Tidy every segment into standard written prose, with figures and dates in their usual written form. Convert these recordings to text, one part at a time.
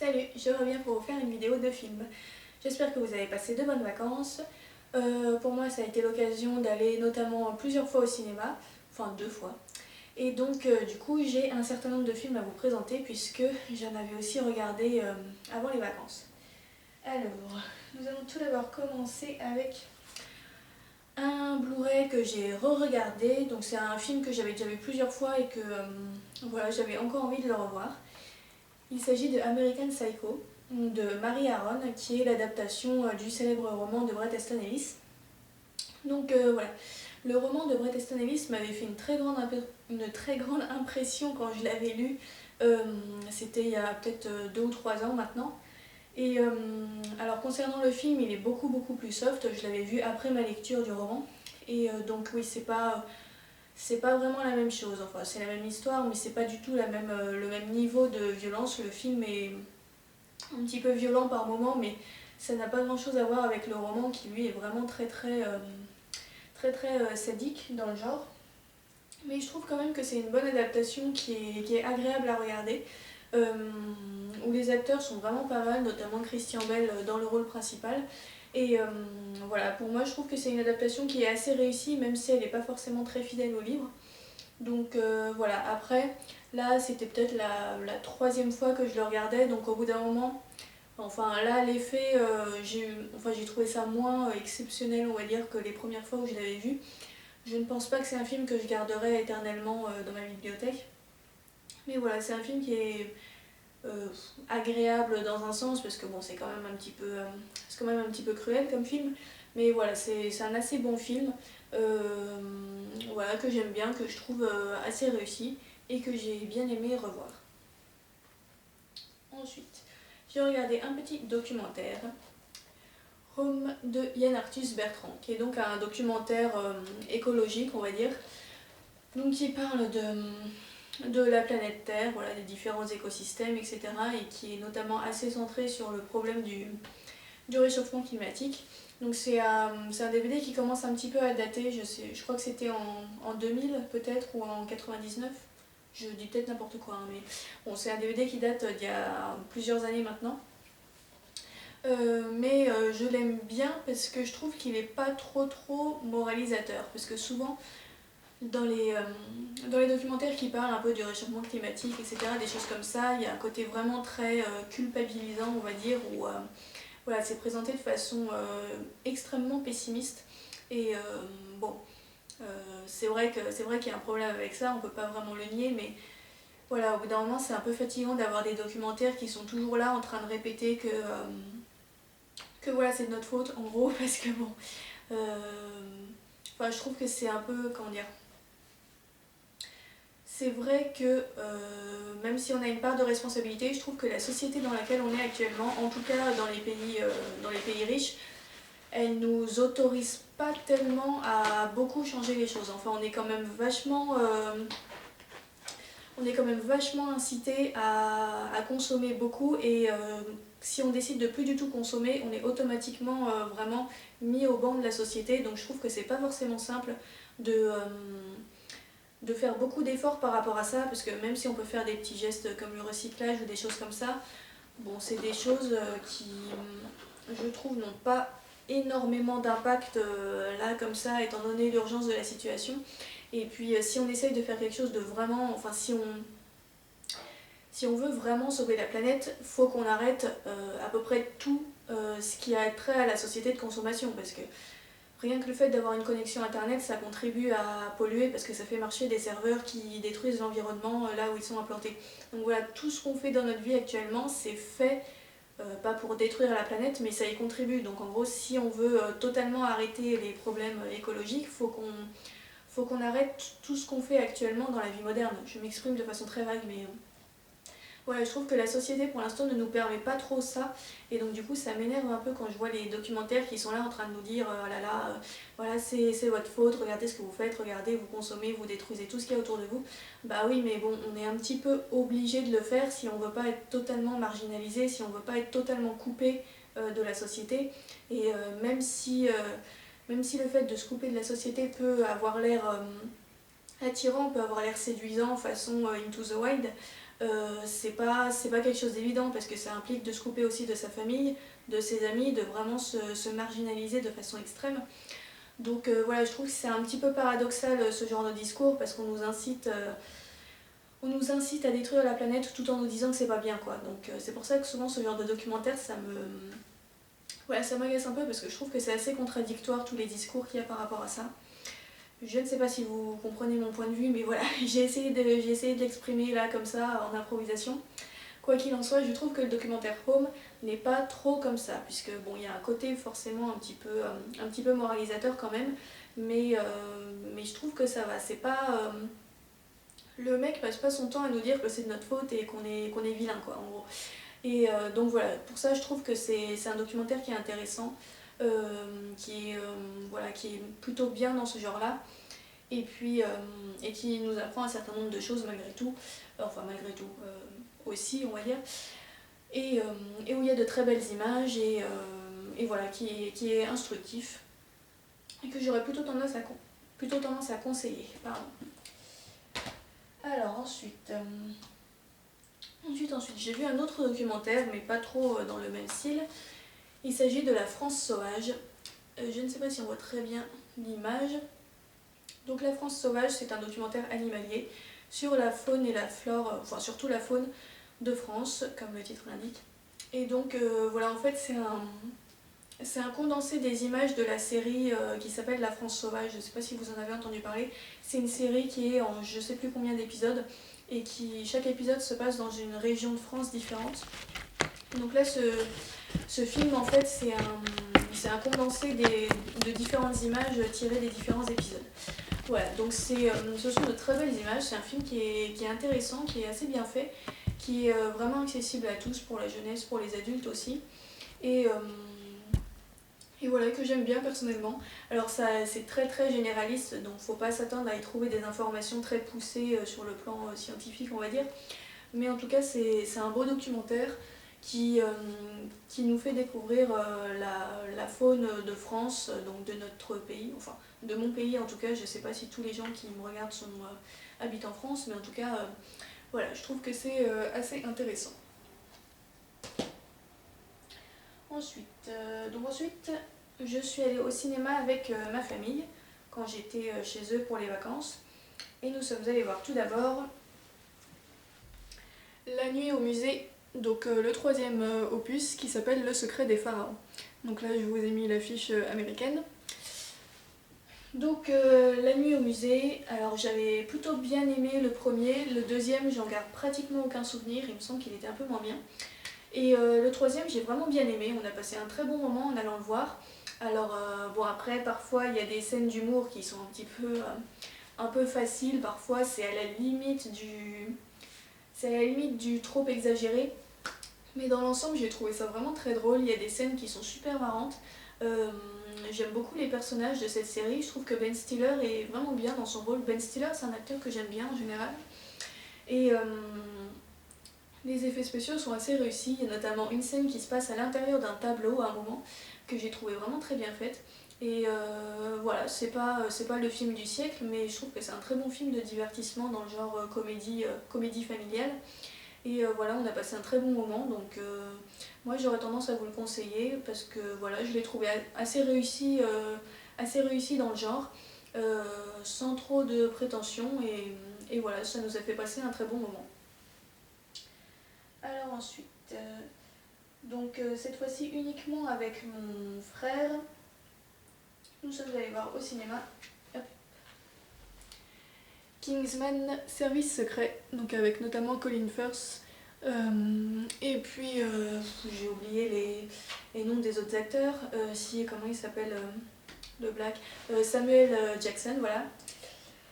Salut, je reviens pour vous faire une vidéo de film. J'espère que vous avez passé de bonnes vacances. Pour moi, ça a été l'occasion d'aller notamment plusieurs fois au cinéma, enfin 2 fois. Et donc, du coup, j'ai un certain nombre de films à vous présenter puisque j'en avais aussi regardé avant les vacances. Alors, nous allons tout d'abord commencer avec un Blu-ray que j'ai re-regardé. Donc, c'est un film que j'avais déjà vu plusieurs fois et que voilà, j'avais encore envie de le revoir. Il s'agit de American Psycho de Mary Harron, qui est l'adaptation du célèbre roman de Bret Easton Ellis. Donc voilà, le roman de Bret Easton Ellis m'avait fait une très grande impression quand je l'avais lu. C'était il y a peut-être 2 ou 3 ans maintenant. Et alors concernant le film, il est beaucoup plus soft. Je l'avais vu après ma lecture du roman. Et donc oui, c'est pas vraiment la même chose. Enfin, c'est la même histoire, mais c'est pas du tout le même niveau de violence. Le film est un petit peu violent par moment, mais ça n'a pas grand chose à voir avec le roman qui lui est vraiment très sadique dans le genre. Mais je trouve quand même que c'est une bonne adaptation qui est agréable à regarder, où les acteurs sont vraiment pas mal, notamment Christian Bale dans le rôle principal. Et voilà, pour moi je trouve que c'est une adaptation qui est assez réussie, même si elle n'est pas forcément très fidèle au livre. Donc voilà, après, là c'était peut-être la troisième fois que je le regardais, donc au bout d'un moment, enfin là l'effet, j'ai trouvé ça moins exceptionnel on va dire que les premières fois où je l'avais vu. Je ne pense pas que c'est un film que je garderai éternellement dans ma bibliothèque. Mais voilà, c'est un film qui est agréable dans un sens, parce que bon, c'est quand même un petit peu cruel comme film. Mais voilà, c'est un assez bon film, voilà, que j'aime bien, que je trouve assez réussi et que j'ai bien aimé revoir. Ensuite, j'ai regardé un petit documentaire, Home de Yann Arthus Bertrand, qui est donc un documentaire écologique, on va dire, donc qui parle de la planète Terre, voilà, des différents écosystèmes, etc. et qui est notamment assez centré sur le problème du réchauffement climatique. Donc c'est un DVD qui commence un petit peu à dater, je crois que c'était en 2000 peut-être ou en 99, je dis peut-être n'importe quoi, hein, mais bon, c'est un DVD qui date d'il y a plusieurs années maintenant. Mais je l'aime bien parce que je trouve qu'il n'est pas trop moralisateur, parce que souvent dans les documentaires qui parlent un peu du réchauffement climatique, etc., des choses comme ça, il y a un côté vraiment très culpabilisant, on va dire, où voilà, c'est présenté de façon extrêmement pessimiste. Et bon, c'est vrai qu'il y a un problème avec ça, on peut pas vraiment le nier, mais voilà, au bout d'un moment, c'est un peu fatigant d'avoir des documentaires qui sont toujours là en train de répéter que voilà, c'est de notre faute, en gros, parce que bon, enfin, je trouve que c'est un peu, comment dire, c'est vrai que même si on a une part de responsabilité, je trouve que la société dans laquelle on est actuellement, en tout cas dans les pays riches, elle nous autorise pas tellement à beaucoup changer les choses. Enfin, on est quand même vachement incité à consommer beaucoup, et si on décide de plus du tout consommer, on est automatiquement vraiment mis au banc de la société. Donc je trouve que c'est pas forcément simple de faire beaucoup d'efforts par rapport à ça, parce que même si on peut faire des petits gestes comme le recyclage ou des choses comme ça, bon, c'est des choses qui, je trouve, n'ont pas énormément d'impact là comme ça, étant donné l'urgence de la situation. Et puis si on essaye de faire quelque chose de vraiment, enfin si on veut vraiment sauver la planète, faut qu'on arrête à peu près tout ce qui a trait à la société de consommation, parce que rien que le fait d'avoir une connexion internet, ça contribue à polluer, parce que ça fait marcher des serveurs qui détruisent l'environnement là où ils sont implantés. Donc voilà, tout ce qu'on fait dans notre vie actuellement, c'est fait pas pour détruire la planète, mais ça y contribue. Donc en gros, si on veut totalement arrêter les problèmes écologiques, faut qu'on arrête tout ce qu'on fait actuellement dans la vie moderne. Je m'exprime de façon très vague, mais ouais, je trouve que la société pour l'instant ne nous permet pas trop ça, et donc du coup ça m'énerve un peu quand je vois les documentaires qui sont là en train de nous dire oh là là, voilà, c'est votre faute, regardez ce que vous faites, regardez, vous consommez, vous détruisez tout ce qu'il y a autour de vous. Bah oui, mais bon, on est un petit peu obligé de le faire si on veut pas être totalement marginalisé, si on veut pas être totalement coupé de la société. Et même si le fait de se couper de la société peut avoir l'air attirant, peut avoir l'air séduisant façon Into the Wild, c'est pas quelque chose d'évident parce que ça implique de se couper aussi de sa famille, de ses amis, de vraiment se marginaliser de façon extrême. Donc voilà, je trouve que c'est un petit peu paradoxal ce genre de discours parce qu'on nous incite à détruire la planète tout en nous disant que c'est pas bien quoi. Donc c'est pour ça que souvent ce genre de documentaire voilà, ça m'agace un peu parce que je trouve que c'est assez contradictoire tous les discours qu'il y a par rapport à ça. Je ne sais pas si vous comprenez mon point de vue, mais voilà, j'ai essayé de l'exprimer là comme ça en improvisation. Quoi qu'il en soit, je trouve que le documentaire Home n'est pas trop comme ça, puisque bon, il y a un côté forcément un petit peu moralisateur quand même, mais je trouve que ça va. C'est pas le mec passe pas son temps à nous dire que c'est de notre faute et qu'on est vilain quoi, en gros. Et donc voilà, pour ça je trouve que c'est un documentaire qui est intéressant, voilà, qui est plutôt bien dans ce genre-là, et puis et qui nous apprend un certain nombre de choses malgré tout, enfin malgré tout aussi on va dire, et où il y a de très belles images et voilà, qui est instructif et que j'aurais plutôt tendance à conseiller. Pardon. Alors ensuite, j'ai vu un autre documentaire, mais pas trop dans le même style. Il s'agit de La France sauvage. Je ne sais pas si on voit très bien l'image. Donc La France sauvage, c'est un documentaire animalier sur la faune et la flore, enfin surtout la faune de France, comme le titre l'indique. Et donc voilà, en fait c'est un condensé des images de la série qui s'appelle La France sauvage. Je ne sais pas si vous en avez entendu parler. C'est une série qui est en je ne sais plus combien d'épisodes et chaque épisode se passe dans une région de France différente. Donc là, ce film, en fait, c'est un condensé de différentes images tirées des différents épisodes. Voilà, donc ce sont de très belles images. C'est un film qui est intéressant, qui est assez bien fait, qui est vraiment accessible à tous, pour la jeunesse, pour les adultes aussi. Et voilà, que j'aime bien personnellement. Alors c'est très très généraliste, donc faut pas s'attendre à y trouver des informations très poussées sur le plan scientifique, on va dire. Mais en tout cas, c'est un beau documentaire qui nous fait découvrir la faune de France, donc de notre pays, enfin de mon pays en tout cas. Je sais pas si tous les gens qui me regardent habitent en France, mais en tout cas, voilà, je trouve que c'est assez intéressant. Ensuite, je suis allée au cinéma avec ma famille quand j'étais chez eux pour les vacances. Et nous sommes allés voir tout d'abord La nuit au musée, donc le troisième opus qui s'appelle Le secret des pharaons. Donc là je vous ai mis l'affiche américaine. Donc La nuit au musée, alors j'avais plutôt bien aimé le premier, le deuxième j'en garde pratiquement aucun souvenir, il me semble qu'il était un peu moins bien. Et le troisième j'ai vraiment bien aimé, on a passé un très bon moment en allant le voir. Alors bon, après parfois il y a des scènes d'humour qui sont un peu faciles, parfois c'est à la limite du trop exagéré. Mais dans l'ensemble j'ai trouvé ça vraiment très drôle, il y a des scènes qui sont super marrantes. J'aime beaucoup les personnages de cette série, je trouve que Ben Stiller est vraiment bien dans son rôle. Ben Stiller c'est un acteur que j'aime bien en général. Et les effets spéciaux sont assez réussis, il y a notamment une scène qui se passe à l'intérieur d'un tableau à un moment que j'ai trouvé vraiment très bien faite. Et voilà, c'est pas le film du siècle, mais je trouve que c'est un très bon film de divertissement dans le genre comédie familiale. Et voilà, on a passé un très bon moment, donc moi j'aurais tendance à vous le conseiller parce que voilà, je l'ai trouvé assez réussi dans le genre, sans trop de prétention, et voilà, ça nous a fait passer un très bon moment. Alors ensuite, cette fois-ci uniquement avec mon frère, nous sommes allés voir au cinéma Kingsman Service Secret, donc avec notamment Colin Firth. Et puis j'ai oublié les noms des autres acteurs. Comment il s'appelle le Black, Samuel Jackson, voilà.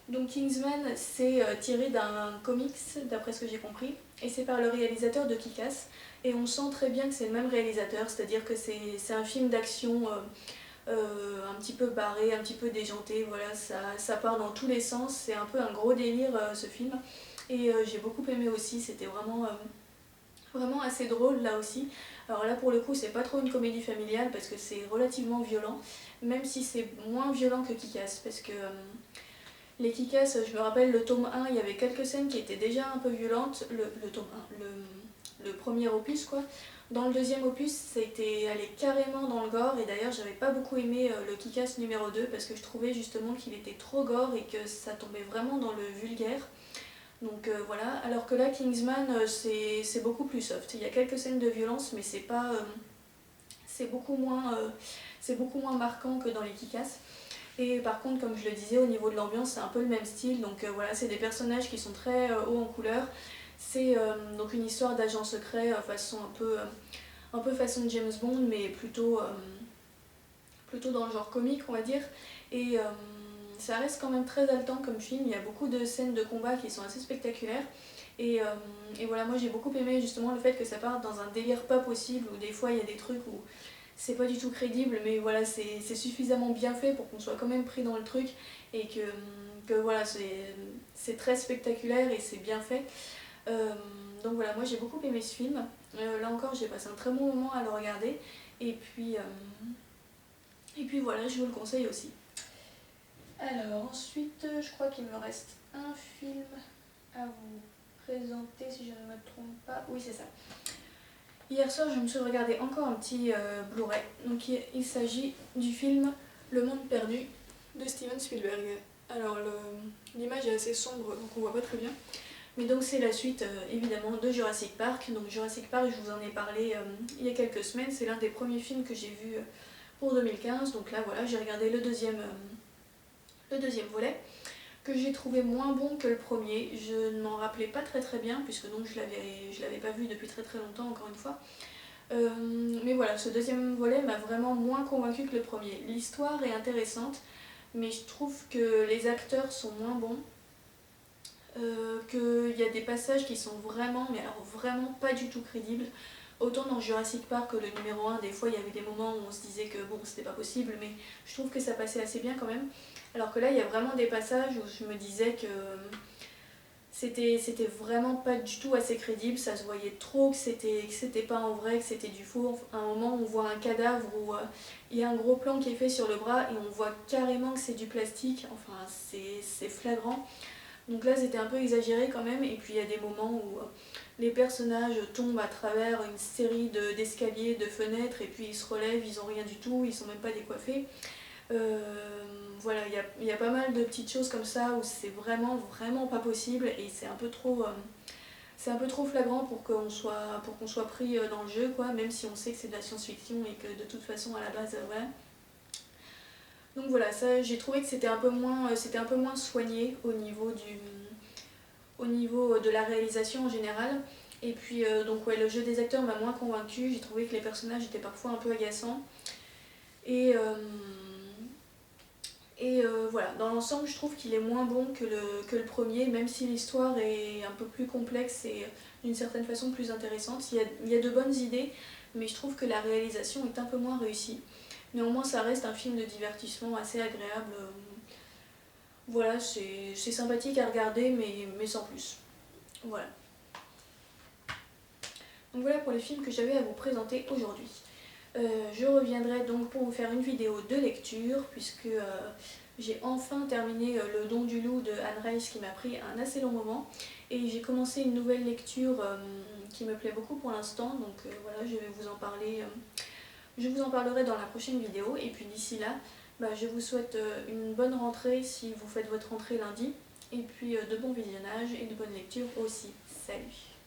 Donc Kingsman, c'est tiré d'un comics d'après ce que j'ai compris, et c'est par le réalisateur de Kick-Ass, et on sent très bien que c'est le même réalisateur, c'est-à-dire que c'est un film d'action un petit peu barré, un petit peu déjanté, voilà, ça part dans tous les sens, c'est un peu un gros délire ce film, et j'ai beaucoup aimé aussi, c'était vraiment assez drôle là aussi. Alors là pour le coup c'est pas trop une comédie familiale parce que c'est relativement violent, même si c'est moins violent que Kick-Ass, parce que Les Kick-Ass, je me rappelle le tome 1, il y avait quelques scènes qui étaient déjà un peu violentes, le tome 1, le premier opus quoi. Dans le deuxième opus, ça a été allé carrément dans le gore, et d'ailleurs j'avais pas beaucoup aimé le Kick-Ass numéro 2 parce que je trouvais justement qu'il était trop gore et que ça tombait vraiment dans le vulgaire. Donc voilà, alors que là Kingsman c'est beaucoup plus soft. Il y a quelques scènes de violence mais c'est pas c'est beaucoup moins marquant que dans les Kick-Ass. Et par contre, comme je le disais, au niveau de l'ambiance, c'est un peu le même style. Donc voilà, c'est des personnages qui sont très hauts en couleur. C'est donc une histoire d'agent secret façon un peu façon James Bond, mais plutôt dans le genre comique, on va dire. Et ça reste quand même très haletant comme film. Il y a beaucoup de scènes de combat qui sont assez spectaculaires. Et voilà, moi j'ai beaucoup aimé justement le fait que ça parte dans un délire pas possible, où des fois il y a des trucs où c'est pas du tout crédible, mais voilà, c'est suffisamment bien fait pour qu'on soit quand même pris dans le truc, et que voilà, c'est très spectaculaire et c'est bien fait. Donc voilà, moi j'ai beaucoup aimé ce film. Là encore, j'ai passé un très bon moment à le regarder, et puis voilà, je vous le conseille aussi. Alors ensuite, je crois qu'il me reste un film à vous présenter si je ne me trompe pas. Oui, c'est ça. Hier soir, je me suis regardé encore un petit Blu-ray. Donc il s'agit du film Le Monde Perdu de Steven Spielberg. Alors l'image est assez sombre, donc on voit pas très bien. Mais donc c'est la suite évidemment de Jurassic Park. Donc Jurassic Park, je vous en ai parlé il y a quelques semaines. C'est l'un des premiers films que j'ai vu pour 2015. Donc là voilà, j'ai regardé le deuxième volet, que j'ai trouvé moins bon que le premier. Je ne m'en rappelais pas très bien, puisque donc je l'avais pas vu depuis très longtemps, encore une fois. Mais voilà, ce deuxième volet m'a vraiment moins convaincue que le premier. L'histoire est intéressante, mais je trouve que les acteurs sont moins bons. Qu'il y a des passages qui sont vraiment, mais alors vraiment pas du tout crédibles. Autant dans Jurassic Park, le numéro 1, des fois il y avait des moments où on se disait que bon, c'était pas possible, mais je trouve que ça passait assez bien quand même. Alors que là, il y a vraiment des passages où je me disais que c'était vraiment pas du tout assez crédible, ça se voyait trop que c'était pas en vrai, que c'était du faux. À un moment, on voit un cadavre où il y a un gros plan qui est fait sur le bras et on voit carrément que c'est du plastique, enfin c'est flagrant. Donc là, c'était un peu exagéré quand même, et puis il y a des moments où les personnages tombent à travers une série d'escaliers, de fenêtres, et puis ils se relèvent, ils ont rien du tout, ils sont même pas décoiffés. Voilà, il y a pas mal de petites choses comme ça où c'est vraiment pas possible, et c'est un peu trop flagrant pour qu'on soit pris dans le jeu, quoi, même si on sait que c'est de la science-fiction et que de toute façon à la base, voilà. Donc voilà, ça j'ai trouvé que c'était un peu moins soigné au niveau de la réalisation en général. Et puis donc ouais, le jeu des acteurs m'a moins convaincue, j'ai trouvé que les personnages étaient parfois un peu agaçants. Et voilà, dans l'ensemble je trouve qu'il est moins bon que le premier, même si l'histoire est un peu plus complexe et d'une certaine façon plus intéressante. Il y a de bonnes idées, mais je trouve que la réalisation est un peu moins réussie. Néanmoins, ça reste un film de divertissement assez agréable. Voilà, c'est sympathique à regarder, mais sans plus. Voilà. Donc voilà pour les films que j'avais à vous présenter aujourd'hui. Je reviendrai donc pour vous faire une vidéo de lecture, puisque j'ai enfin terminé Le Don du Loup de Anne Rice, qui m'a pris un assez long moment. Et j'ai commencé une nouvelle lecture qui me plaît beaucoup pour l'instant, donc voilà, je vais vous en parler. Je vous en parlerai dans la prochaine vidéo, et puis d'ici là, je vous souhaite une bonne rentrée si vous faites votre rentrée lundi, et puis de bons visionnages et de bonnes lectures aussi. Salut!